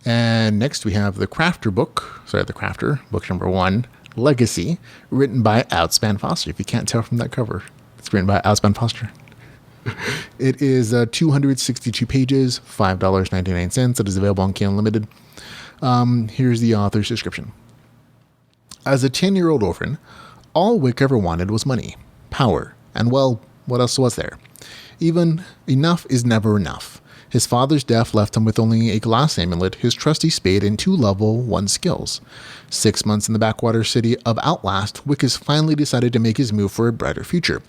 And next we have the Crafter, book number 1, Legacy, written by Outspan Foster. If you can't tell from that cover, it's written by Outspan Foster. It is 262 pages, $5.99. It is available on Kindle Unlimited. Here's the author's description. As a 10-year-old orphan, all Wick ever wanted was money, power, and well, what else was there? Even enough is never enough. His father's death left him with only a glass amulet, his trusty spade, and 2 level 1 skills. 6 months in the backwater city of Outlast, Wick has finally decided to make his move for a brighter future.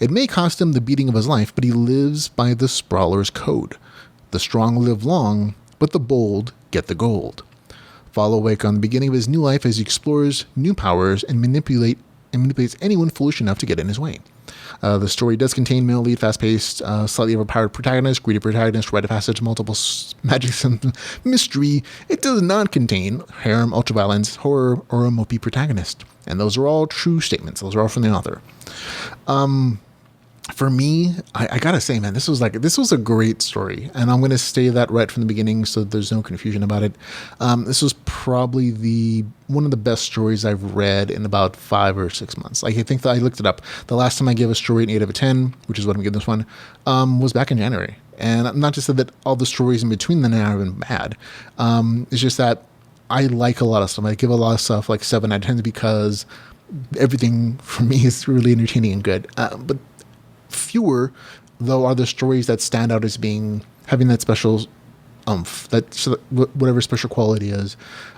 It may cost him the beating of his life, but he lives by the Sprawler's code. The strong live long, but the bold get the gold. Follow Wick on the beginning of his new life as he explores new powers and manipulates anyone foolish enough to get in his way. The story does contain male lead, fast-paced, slightly overpowered protagonist, greedy protagonist, rite of passage, multiple magic symptom, mystery. It does not contain harem, ultraviolence, horror, or a mopey protagonist. And those are all true statements. Those are all from the author. For me, I gotta say, man, this was a great story, and I'm gonna say that right from the beginning, so there's no confusion about it. This was probably one of the best stories I've read in about 5 or 6 months. Like, I think that I looked it up. The last time I gave a story an 8 out of 10, which is what I'm giving this one, was back in January. And I'm not just that all the stories in between then have been bad. It's just that I like a lot of stuff. I give a lot of stuff like 7 out of 10 because everything for me is really entertaining and good. But fewer, though, are the stories that stand out as having that special whatever special quality is,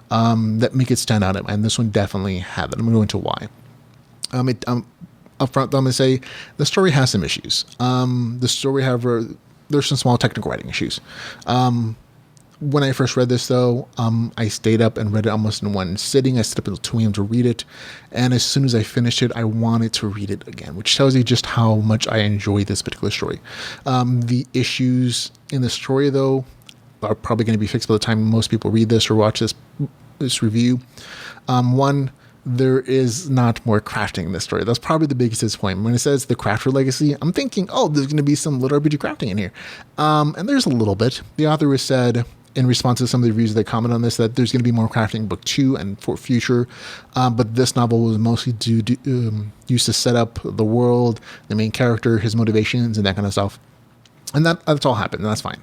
that make it stand out. And this one definitely had that. I'm going to go into why. Up front, I'm going to say the story has some issues. The story, however, there's some small technical writing issues. When I first read this, though, I stayed up and read it almost in one sitting. I stayed up until 2 a.m. to read it. And as soon as I finished it, I wanted to read it again, which tells you just how much I enjoy this particular story. The issues in the story, though, are probably going to be fixed by the time most people read this or watch this review. One, there is not more crafting in this story. That's probably the biggest disappointment. When it says the Crafter Legacy, I'm thinking, oh, there's going to be some little RPG crafting in here. And there's a little bit. The author has said, in response to some of the reviews that comment on this, that there's going to be more crafting in book 2 and for future. But this novel was mostly used to set up the world, the main character, his motivations, and that kind of stuff. And that's all happened, and that's fine.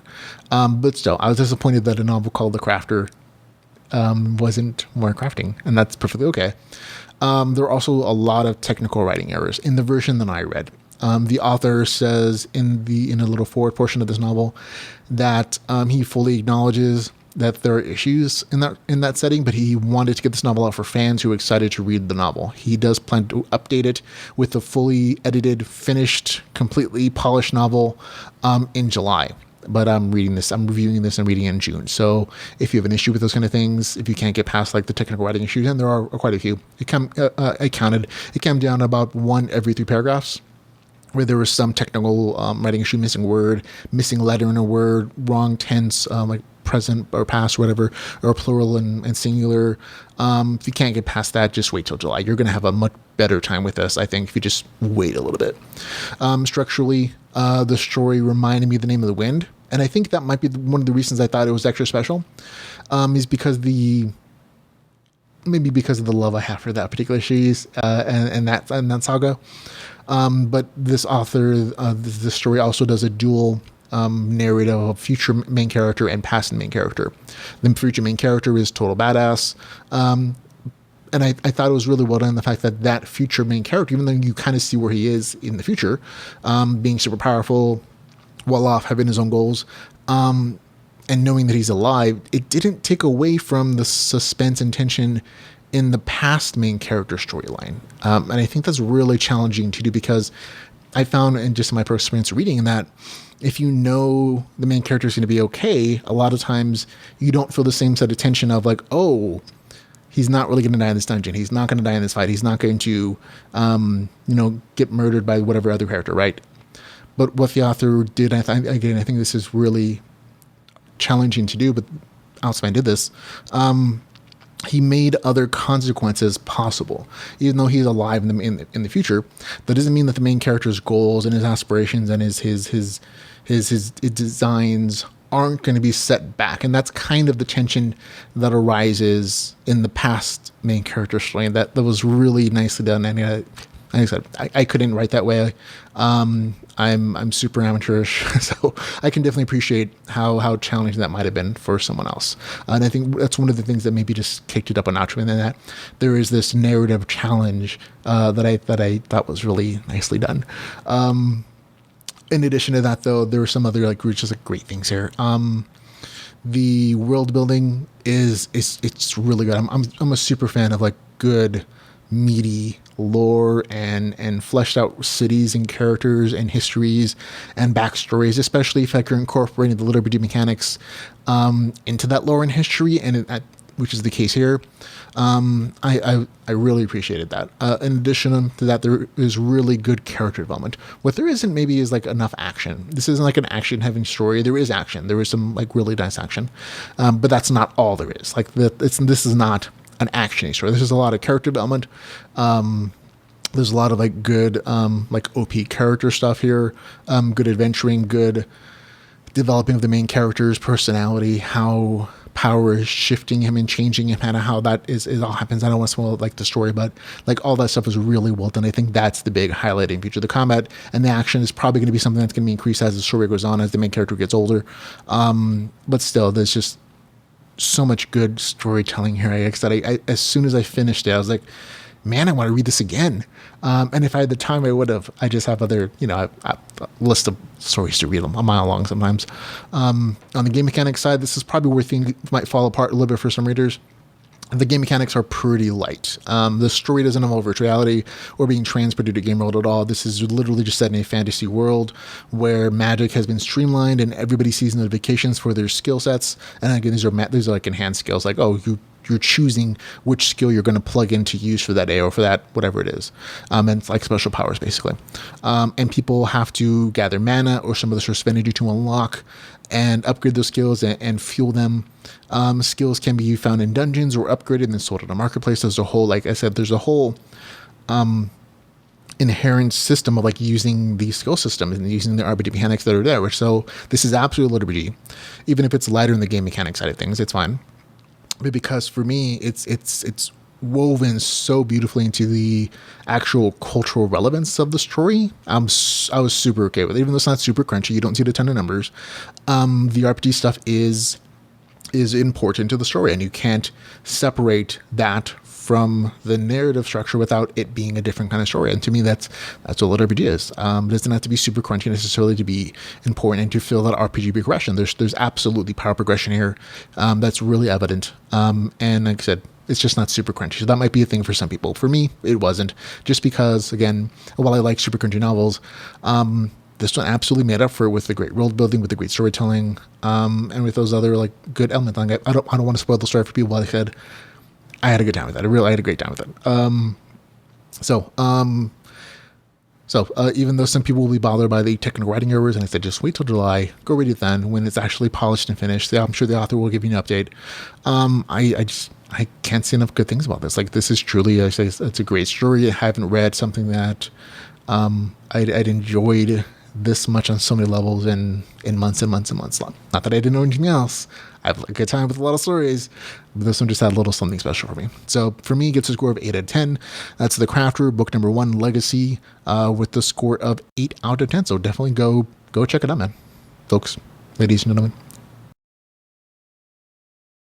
But still, I was disappointed that a novel called The Crafter wasn't more crafting, and that's perfectly okay. There are also a lot of technical writing errors in the version that I read. The author says in a little forward portion of this novel that he fully acknowledges that there are issues in that setting, but he wanted to get this novel out for fans who are excited to read the novel. He does plan to update it with a fully edited, finished, completely polished novel in July. But I'm reviewing this and reading it in June. So if you have an issue with those kind of things, if you can't get past like the technical writing issues, and there are quite a few, it came down to about 1 every 3 paragraphs. Where there was some technical writing issue, missing word, missing letter in a word, wrong tense, like present or past, or whatever, or plural and singular. If you can't get past that, just wait till July. You're going to have a much better time with this, I think, if you just wait a little bit. Structurally, the story reminded me of The Name of the Wind, and I think that might be one of the reasons I thought it was extra special, is because maybe because of the love I have for that particular series and that saga. But this author, this story also does a dual narrative of future main character and past main character. The future main character is total badass. And I thought it was really well done, the fact that future main character, even though you kind of see where he is in the future, being super powerful, well off, having his own goals, and knowing that he's alive, it didn't take away from the suspense and tension in the past main character storyline. And I think that's really challenging to do, because I found, in just my personal experience reading, that if you know the main character is going to be okay, a lot of times you don't feel the same set of tension of like, oh, he's not really going to die in this dungeon. He's not going to die in this fight. He's not going to, get murdered by whatever other character, right? But what the author did, I think this is really challenging to do, but Outspan did this. He made other consequences possible, even though he's alive in the future. That doesn't mean that the main character's goals and his aspirations and his designs aren't going to be set back. And that's kind of the tension that arises in the past main character story. And that was really nicely done. And like I said, I couldn't write that way. I'm super amateurish, so I can definitely appreciate how challenging that might have been for someone else. And I think that's one of the things that maybe just kicked it up a notch. And then that there is this narrative challenge that I thought was really nicely done. In addition to that, though, there were some other just great things here. The world building it's really good. I'm a super fan of good, meaty lore and fleshed out cities and characters and histories and backstories, especially if you're incorporating the Liberty mechanics into that lore and history, which is the case here. I really appreciated that. In addition to that, there is really good character development. What there isn't maybe is enough action. This isn't an action-heavy story. There is action. There is some really nice action, but that's not all there is. This is not an action story. This is a lot of character development. There's a lot of good OP character stuff here. Good adventuring, good developing of the main character's personality, how power is shifting him and changing him, and how that is all happens. I don't want to spoil the story, but all that stuff is really well done. I think that's the big highlighting feature. The combat and the action is probably going to be something that's going to be increased as the story goes on, as the main character gets older. But still, there's just so much good storytelling here. As soon as I finished it, I was like, man, I want to read this again. And if I had the time, I would have. I just have other, a list of stories to read them a mile long sometimes. On the game mechanics side, this is probably where things might fall apart a little bit for some readers. The game mechanics are pretty light. The story doesn't involve virtual reality or being transported to a game world at all. This is literally just set in a fantasy world where magic has been streamlined and everybody sees notifications for their skill sets. And again, these are enhanced skills. You're choosing which skill you're going to plug in to use for that day or for that whatever it is. And it's special powers basically. And people have to gather mana or some other source of energy to unlock and upgrade those skills and fuel them. Skills can be found in dungeons or upgraded and then sold in a marketplace. There's a whole, like I said, there's a whole inherent system of using these skill systems and using the RPG mechanics that are there. So this is absolutely RPG. Even if it's lighter in the game mechanics side of things, it's fine. But because for me, it's woven so beautifully into the actual cultural relevance of the story. I was super okay with it, even though it's not super crunchy. You don't see a ton of numbers. The RPG stuff is important to the story, and you can't separate that from the narrative structure without it being a different kind of story. And to me, that's what RPG is. It doesn't have to be super crunchy necessarily to be important and to feel that RPG progression. There's absolutely power progression here that's really evident. And like I said, it's just not super crunchy. So that might be a thing for some people. For me, it wasn't. Just because, again, while I like super crunchy novels, this one absolutely made up for it with the great world building, with the great storytelling, and with those other good elements. I don't want to spoil the story for people. Like I said, I had a good time with that. I had a great time with it. So even though some people will be bothered by the technical writing errors, and I said just wait till July, go read it then when it's actually polished and finished. I'm sure the author will give you an update. I can't say enough good things about this. This is truly, it's a great story. I haven't read something that I'd enjoyed this much on so many levels in months and months and months. Not that I didn't know anything else. I have a good time with a lot of stories, but this one just had a little something special for me. So for me, it gets a score of 8 out of 10. That's The Crafter, book number 1, Legacy, with the score of 8 out of 10. So definitely go check it out, man. Folks, ladies and gentlemen.